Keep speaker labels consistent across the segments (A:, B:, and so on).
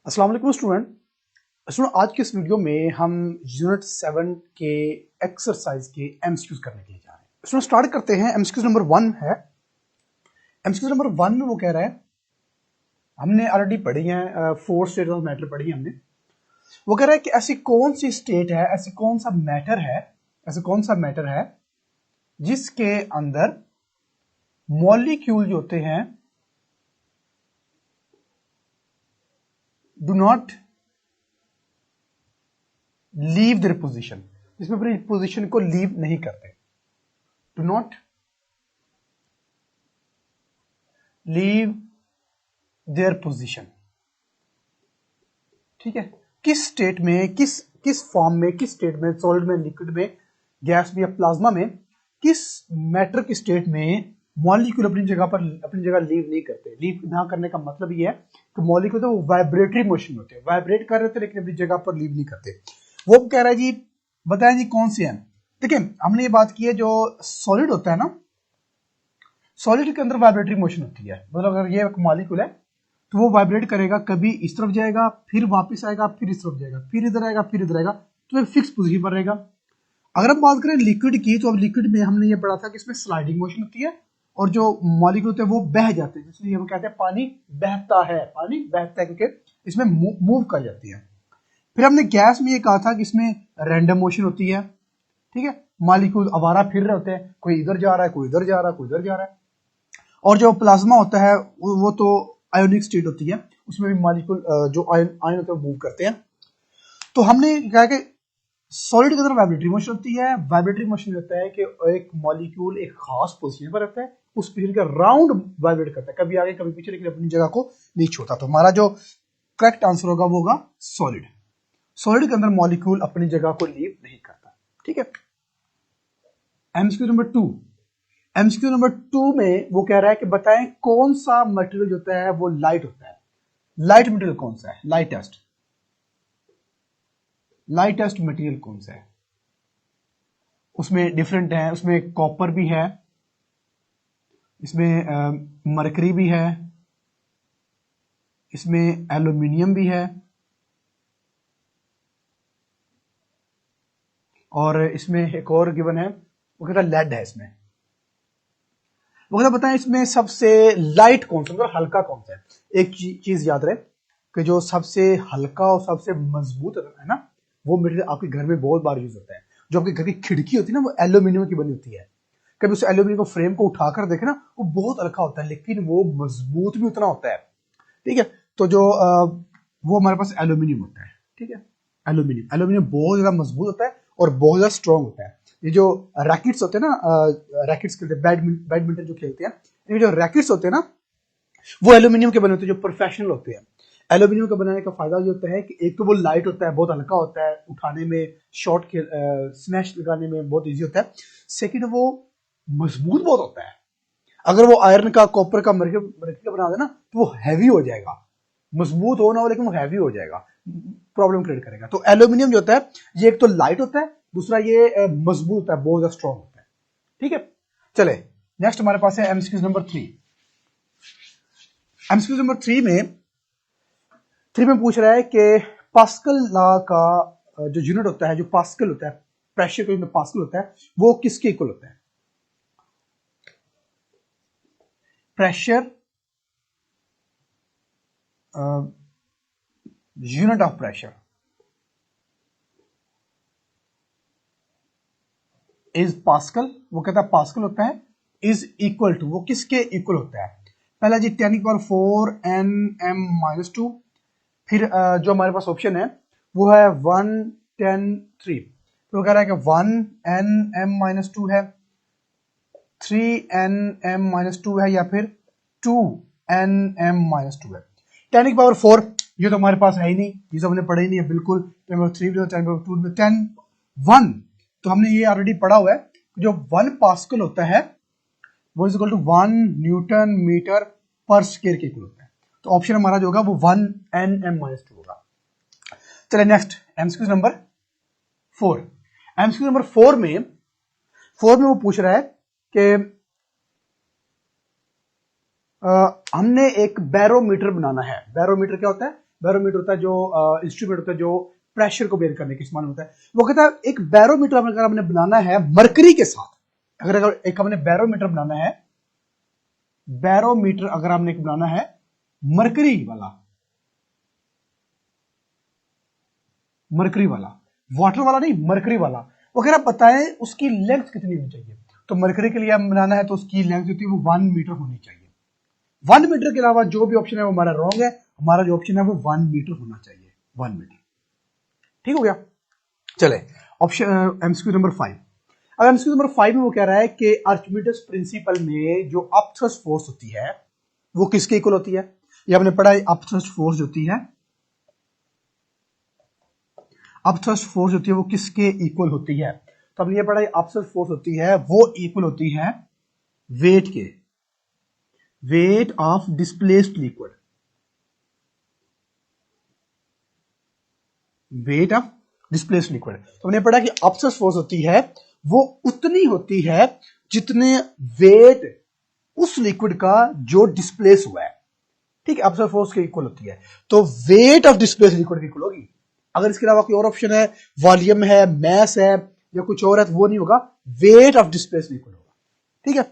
A: अस्सलाम वालेकुम स्टूडेंट। आज के इस वीडियो में हम यूनिट 7 के एक्सरसाइज के एमसीक्यूज करने के लिए जा रहे हैं। स्टूडेंट स्टार्ट करते हैं। एमसीक्यूज नंबर 1 है। एमसीक्यूज नंबर 1 में वो कह रहा है, हमने ऑलरेडी पढ़ी है, 4 स्टेट ऑफ मैटर पढ़ी है हमने। वो कह रहा है कि ऐसी कौन सी स्टेट है, ऐसी कौन सा मैटर है जिसके अंदर मॉलिक्यूल जो होते हैं do not leave their position, जिसमें अपनी पोजीशन को लीव नहीं करते। Do not leave their position. ठीक है, किस स्टेट में, किस फॉर्म में, किस स्टेट में, सॉलिड में, लिक्विड में, गैस में या प्लाज्मा में, किस मैटर की स्टेट में मॉलिक्यूल अपनी जगह लीव नहीं करते। लीव ना करने का मतलब ये है कि मॉलिक्यूल तो वाइब्रेटरी मोशन होते हैं, वाइब्रेट कर रहे थे लेकिन अपनी जगह पर लीव नहीं करते। वो कह रहा है जी बताएं जी कौन से हैं। देखिए हमने ये बात की है, जो सॉलिड होता है ना, सॉलिड के अंदर वाइब्रेटरी मोशन होती है। मतलब अगर ये एक मॉलिक्यूल है तो वो वाइब्रेट करेगा, कभी इस तरफ जाएगा, फिर वापस आएगा, फिर इस तरफ जाएगा, फिर इधर आएगा, फिर इधर आएगा, तो एक फिक्स पोजीशन पर रहेगा। अगर हम बात करें लिक्विड की, तो अब लिक्विड में हमने ये पढ़ा था कि इसमें स्लाइडिंग मोशन होती है और जो मॉलिक्यूल होते हैं वो बह जाते हैं, इसलिए हम कहते हैं पानी बहता है क्योंकि इसमें मूव कर जाती है। फिर हमने गैस में ये कहा था कि इसमें रैंडम मोशन होती है। ठीक है, मॉलिक्यूल आवारा फिर रहे होते हैं, कोई इधर जा रहा है, कोई इधर जा रहा है, कोई इधर जा रहा है। और जो प्लाज्मा होता है वो तो आयोनिक स्टेट होती है, उसमें भी मॉलिक्यूल जो आयन होते हैं मूव करते हैं। तो हमने कहा कि सॉलिड के अंदर वाइब्रेटरी मोशन होती है। वाइब्रेटरी मोशन होता है कि एक मॉलिक्यूल एक खास पोजीशन पर रहता है, उस पोजीशन के राउंड वाइब्रेट करता है, कभी आगे कभी पीछे, लेकिन अपनी जगह को नहीं छोड़ता। तो हमारा जो करेक्ट आंसर होगा वो होगा सॉलिड। सॉलिड के अंदर मॉलिक्यूल अपनी जगह को लीव नहीं करता। ठीक है। MCQ number 2। एमसीक्यू नंबर 2 में वो कह रहा है कि बताएं कौन सा मटेरियल जो होता है वो लाइट होता है। लाइट मटेरियल कौन सा है? लाइटेस्ट मटेरियल कौन सा है? उसमें डिफरेंट है, उसमें कॉपर भी है, इसमें मरकरी भी है, इसमें एल्यूमिनियम भी है, और इसमें एक और गिवन है, वो कहता है लेड है इसमें। वो कहता बताएं इसमें सबसे लाइट कौन सा, मतलब हल्का कौन सा है। एक चीज याद रहे कि जो सबसे हल्का और सबसे मजबूत है ना, वो मटेरियल आपके घर में बहुत बार यूज होता है। जो आपके घर की खिड़की होती है ना, वो एल्यूमिनियम की बनी होती है। कभी उस एल्यूमिनियम को फ्रेम को उठाकर देखे ना, वो बहुत हल्का होता है लेकिन वो मजबूत भी उतना होता है। ठीक है, तो जो वो हमारे पास एल्यूमिनियम होता है। ठीक है, एल्यूमिनियम बहुत ज्यादा मजबूत होता है और बहुत ज्यादा स्ट्रॉन्ग होता है। ये जो रैकेट्स होते हैं ना, रैकेट्स खेलते हैं, बैडमिंटन जो खेलते हैं, ये जो रैकेट्स होते हैं ना, वो एल्यूमिनियम के बने होते हैं, जो प्रोफेशनल होते हैं। एल्यूमिनियम का बनाने का फायदा ये होता है कि एक तो वो लाइट होता है, बहुत हल्का होता है, उठाने में, शॉट स्मैश लगाने में बहुत इजी होता है। सेकंड, वो मजबूत बहुत होता है। अगर वो आयरन का, कॉपर का, मरकरी का बना देना तो वो हैवी हो जाएगा। मजबूत हो ना हो लेकिन वो हैवी हो जाएगा, प्रॉब्लम क्रिएट करेगा। तो एल्यूमिनियम जो होता है ये एक तो लाइट होता है, दूसरा ये मजबूत होता है, बहुत ज्यादा स्ट्रॉन्ग होता है। ठीक है, चले नेक्स्ट हमारे पास है एमसीक्यू नंबर 3। एमसीक्यू नंबर 3 में पूछ रहा है कि पास्कल लॉ का जो यूनिट होता है, जो पास्कल होता है, प्रेशर का यूनिट पास्कल होता है, वो किसके इक्वल होता है? Pressure unit of pressure is pascal. वो कहता है पास्कल होता है इज इक्वल टू, वो किसके इक्वल होता है? पहला जी 10⁴ Nm-2। फिर जो हमारे पास ऑप्शन है वो है 1 10 3। तो वो कह रहा है कि 1 Nm-2 है, 3 Nm-2 है, या फिर 2 Nm-2 है। 10⁴ ये तो हमारे पास है ही नहीं, ये तो हमने पढ़ा ही नहीं है बिल्कुल। 10⁵ 10⁵2 में 10 1, तो हमने ये ऑलरेडी पढ़ा हुआ है। जो 1 पास्कल होता है वो is equal to 1 newton metre per square के इक्वल होता है। तो ऑप्शन हमारा जो होगा वो 1 Nm-2 होगा। चलिए next MCQ number 4। MCQ number 4 में वो पूछ रहा है कि हमने एक बैरोमीटर बनाना है। बैरोमीटर क्या होता है? बैरोमीटर होता है जो इंस्ट्रूमेंट होता है जो प्रेशर को बेर करने के इस्तेमाल होता है। वो कहता है एक बैरोमीटर अगर हमने बनाना है मरकरी के साथ, अगर एक हमने बैरोमीटर बनाना है, बैरोमीटर अगर हमने बनाना है मरकरी वाला, मरकरी वाला, वाटर वाला नहीं, मरकरी वाला, वो अगर आप बताएं उसकी लेंथ कितनी होनी चाहिए, तो मरकरी के लिए हम बनाना है तो उसकी लेंथ होती है वो 1 मीटर होनी चाहिए। 1 मीटर के अलावा जो भी ऑप्शन है वो हमारा रॉन्ग है, हमारा जो ऑप्शन है वो 1 मीटर होना चाहिए, 1 मीटर। ठीक हो गया। चले ऑप्शन एमसीक्यू नंबर 5। अब एमसीक्यू नंबर 5 में वो कह रहा है कि आर्किमिडीज प्रिंसिपल में जो अपथ्रस्ट फोर्स होती है वो किसके इक्वल होती है। ये हमने पढ़ा है, अपथ्रस्ट फोर्स होती है, अपथ्रस्ट फोर्स होती है वो किसके इक्वल होती है। तो हमने ये पढ़ा है अपथ्रस्ट फोर्स होती है वो इक्वल होती है वेट के, weight of displaced liquid, weight of displaced liquid. तो हमने पढ़ा कि अपथ्रस्ट फोर्स होती है वो उतनी होती है जितने वेट उस लिक्विड का जो डिस्प्लेस हुआ है। ठीक है, अपथ्रस्ट फोर्स के इक्वल होती है, तो वेट ऑफ डिस्प्लेस्ड लिक्विड की इक्वल होगी। अगर इसके अलावा कोई और ऑप्शन है, वॉल्यूम है, मैस है या कुछ और है, तो वो नहीं होगा, वेट ऑफ डिस्प्लेस्ड लिक्विड होगा। ठीक है।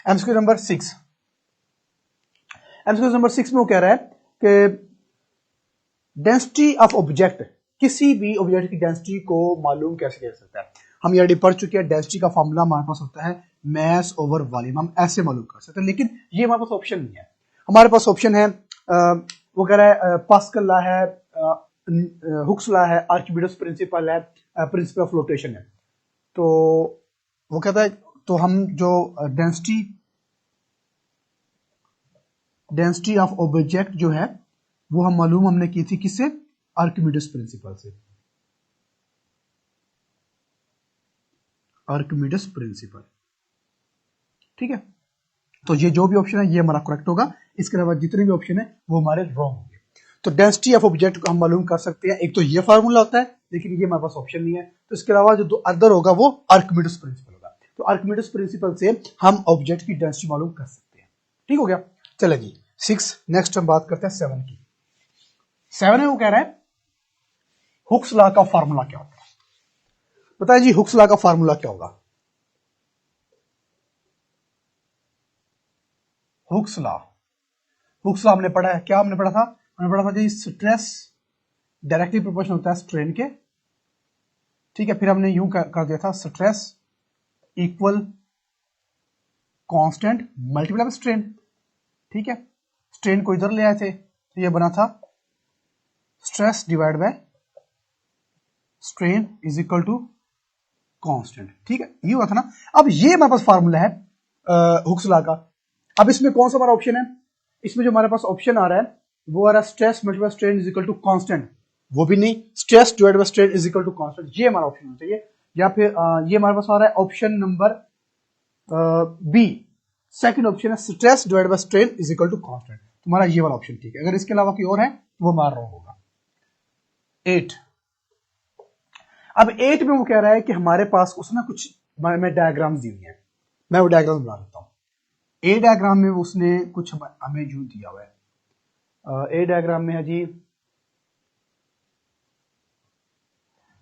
A: एमसीक्यू नंबर 6, एमसीक्यू नंबर 6 में वो कह रहा है कि डेंसिटी ऑफ ऑब्जेक्ट, किसी भी ऑब्जेक्ट की डेंसिटी को मालूम कैसे कर सकता है। हम ये पढ़ चुके हैं, डेंसिटी का फॉर्मूला हमारे पास होता है मैस ओवर वॉल्यूम, हम ऐसे मालूम कर सकते हैं, लेकिन ये हमारे पास ऑप्शन नहीं है। हमारे पास ऑप्शन है वो कह रहा है पास्कल लॉ है, हुक्स लॉ है, आर्किमिडीज प्रिंसिपल है, प्रिंसिपल ऑफ फ्लोटेशन है। तो वो कहता है तो हम जो डेंसिटी ऑफ ऑब्जेक्ट जो है वो हम मालूम हमने की थी किससे, आर्किमिडीज प्रिंसिपल से, आर्किमिडीज प्रिंसिपल। ठीक है, तो ये जो भी ऑप्शन है ये हमारा करेक्ट होगा, इसके अलावा जितने भी ऑप्शन है वो हमारे रॉन्ग होंगे। तो डेंसिटी ऑफ ऑब्जेक्ट को हम मालूम कर सकते हैं, एक तो ये फार्मूला होता है लेकिन ये हमारे पास ऑप्शन नहीं है, तो इसके अलावा जो अदर होगा वो आर्किमिडीज प्रिंसिपल होगा। तो आर्किमिडीज प्रिंसिपल से हम ऑब्जेक्ट की डेंसिटी मालूम कर सकते हैं। ठीक हो गया। चले जी 6, नेक्स्ट हम बात करते हैं 7 की। 7 में वो कह रहा है हुक्स लॉ का फार्मूला क्या होता है। बताइए जी हुक्स लॉ का फार्मूला क्या होगा। हुक्स लॉ, हुक्स लॉ हमने पढ़ा है, क्या हमने पढ़ा था, हमने पढ़ा था जी स्ट्रेस डायरेक्टली प्रोपोर्शनल होता है स्ट्रेन के। ठीक है, फिर हमने यूं कर दिया था stress equal constant multiply by strain. ठीक है, स्ट्रेन को इधर ले आए थे तो ये बना था stress divide by strain is equal to constant. ठीक है, ये हुआ था ना। अब ये हमारे पास फार्मूला है हुक्स लॉ का। अब इसमें कौन सा हमारा ऑप्शन है, इसमें जो हमारे पास ऑप्शन आ रहा है वो आ रहा है stress multiply by strain is equal to constant, वो भी नहीं, stress divide by strain is equal to constant, ये हमारा ऑप्शन होना चाहिए। या फिर ये हमारे पास आ रहा है option number B, second option है stress divide by strain is equal to constant, तुम्हारा ये वाला ऑप्शन ठीक है। अगर इसके अलावा कोई और है तो वो हमारा रॉन्ग होगा। 8, अब 8 में वो कह रहा है कि हमारे पास उसने कुछ मैं डायग्राम दी हुई है, मैं वो डायग्राम बना देता हूं। ए डायग्राम में उसने कुछ हमें यूं दिया हुआ है। ए डायग्राम में है जी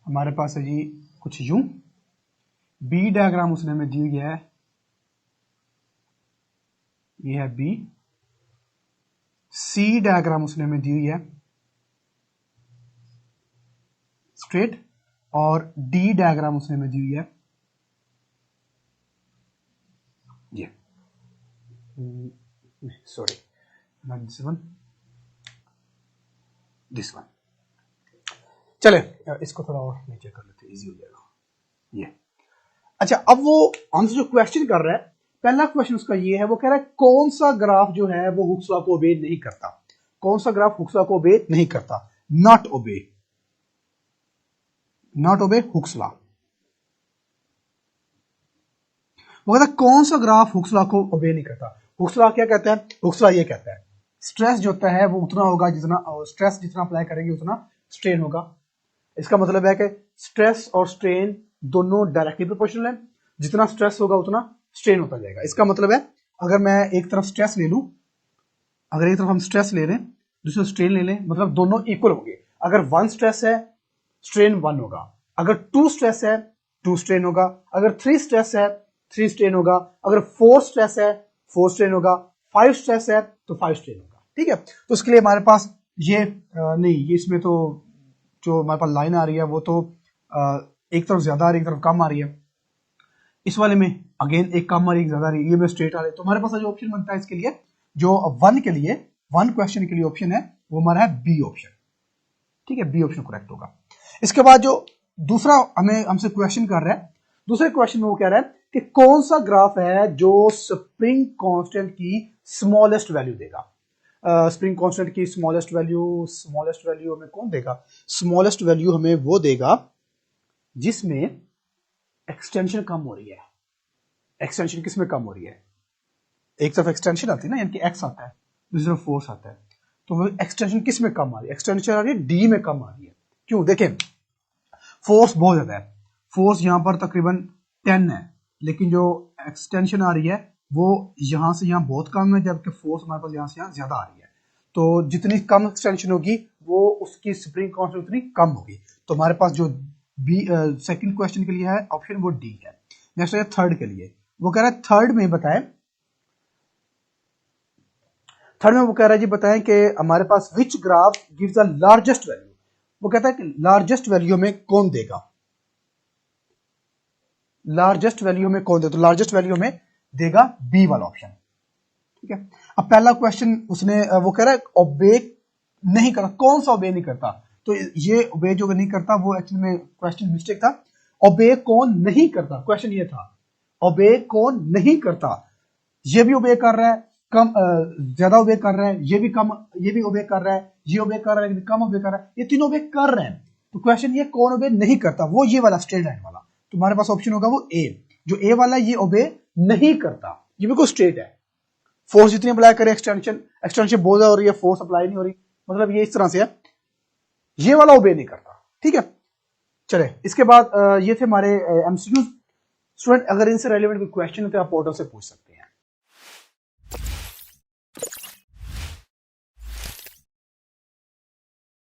A: हमारे पास है जी कुछ यूं, बी डायग्राम उसने हमें दी गया है, ये है बी, सी डायग्राम उसने हमें दी हुई है स्ट्रेट, और डी डायग्राम उसने हमें दी हुई है ये, sorry not this one, this one. चले इसको थोड़ा और नीचे कर लेते, इजी हो जाएगा ये। अच्छा, अब वो हमसे जो क्वेश्चन कर रहा है, पहला क्वेश्चन उसका ये है, वो कह रहा है कौन सा ग्राफ जो है वो हुक्स लॉ को ओबे नहीं करता, कौन सा ग्राफ हुक्स लॉ को ओबे नहीं करता, not obey, not obey Hooke's law. वो कहता है कौन सा ग्राफ हुक्स लॉ को ओबे नहीं करता। हुक्स लॉ क्या कहता है, हुक्स लॉ ये कहता है स्ट्रेस जो होता है वो उतना होगा जितना, स्ट्रेस जितना अप्लाई करेंगे उतना स्ट्रेन होगा। इसका मतलब है कि स्ट्रेस और स्ट्रेन दोनों डायरेक्टली प्रोपोर्शनल है, जितना स्ट्रेस होगा उतना स्ट्रेन होता जाएगा। इसका मतलब है अगर मैं एक तरफ स्ट्रेस ले लूं, अगर एक तरफ हम स्ट्रेस ले लें दूसरा स्ट्रेन ले लें, मतलब दोनों इक्वल होंगे। अगर 1 स्ट्रेस है स्ट्रेन 1 होगा, अगर 2 स्ट्रेस है 2 स्ट्रेन होगा, अगर 3 स्ट्रेस है 3 स्ट्रेन होगा, अगर 4 स्ट्रेस है 4 स्ट्रेन होगा, 5 स्ट्रेस है तो 5 स्ट्रेन होगा। ठीक है, तो उसके लिए हमारे पास ये नहीं, ये इसमें तो जो हमारे पास लाइन आ रही है वो तो एक तरफ ज्यादा आ रही है, एक तरफ कम आ रही है। इस वाले में अगेन एक कम आ रही है, ज्यादा आ रही है, ये में स्ट्रेट आ रही है। तो हमारे पास जो ऑप्शन बनता है इसके लिए, जो 1 के लिए 1 क्वेश्चन के लिए ऑप्शन है वो हमारा है बी ऑप्शन। ठीक है, बी ऑप्शन करेक्ट होगा। इसके बाद जो दूसरा हमसे क्वेश्चन कर रहा है, दूसरे क्वेश्चन में वो कह रहा है कि कौन सा ग्राफ है जो स्प्रिंग कांस्टेंट की स्मॉलेस्ट वैल्यू देगा। स्प्रिंग कांस्टेंट की स्मॉलेस्ट वैल्यू हमें कौन देगा? स्मॉलेस्ट वैल्यू हमें वो देगा जिसमें एक्सटेंशन कम हो रही है। एक्सटेंशन किसमें कम हो रही है? एक तरफ एक्सटेंशन आती है ना, यानी कि एक्स आता है, दूसरी तरफ फोर्स आता है, तो एक्सटेंशन किस में कम आ रही है? एक्सटेंशन आ रही है डी में कम आ रही है। क्यों? देखें, फोर्स बहुत ज्यादा है, फोर्स यहां पर तकरीबन 10 है, लेकिन जो एक्सटेंशन आ रही है वो यहां से यहां बहुत कम है, जबकि फोर्स हमारे पास यहां से यहां ज्यादा आ रही है। तो जितनी कम एक्सटेंशन होगी वो उसकी स्प्रिंग कांस्टेंट उतनी कम होगी। तो हमारे पास जो बी सेकंड क्वेश्चन के लिए है ऑप्शन वो डी है। नेक्स्ट है थर्ड के लिए, वो कह रहा है थर्ड में बताएं, थर्ड में वो कह रहा है जी बताएं कि हमारे पास which graph gives the largest value. वो कहता है कि लार्जेस्ट वैल्यू में कौन देगा, लार्जेस्ट वैल्यू में कौन देगा? तो लार्जेस्ट वैल्यू में देगा बी वाला ऑप्शन। ठीक है, अब पहला क्वेश्चन उसने वो कह रहा है ओबे नहीं करता, कौन सा ओबे नहीं करता? तो ये ओबे जो नहीं करता वो एक्चुअली में क्वेश्चन मिस्टेक था। ओबे कौन नहीं करता, क्वेश्चन ये था ओबे कौन नहीं करता। ये भी ओबे कर रहा है, कम ज्यादा ओबे कर रहा है, ये भी कम, ये भी ओबे कर रहा है, ये ओबे कर रहा है लेकिन कम ओबे कर रहा है, ये तीनों ओबे कर रहे हैं। तो क्वेश्चन ये कौन ओबे नहीं करता, वो ये वाला स्ट्रेट लाइन वाला। तो हमारे पास ऑप्शन होगा वो ए, जो ए वाला ये ओबे नहीं करता, ये बिल्कुल स्ट्रेट है। फोर्स जितनी अप्लाई करे एक्सटेंशन बहुत हो रही है, फोर्स अप्लाई नहीं हो रही, मतलब ये इस तरह से है, ये वाला ओबे नहीं करता। ठीक है, चले इसके बाद ये थे हमारे एमसीक्यू। स्टूडेंट अगर इनसे रेलेवेंट कोई क्वेश्चन है तो आप पोर्टल से पूछ सकते हैं।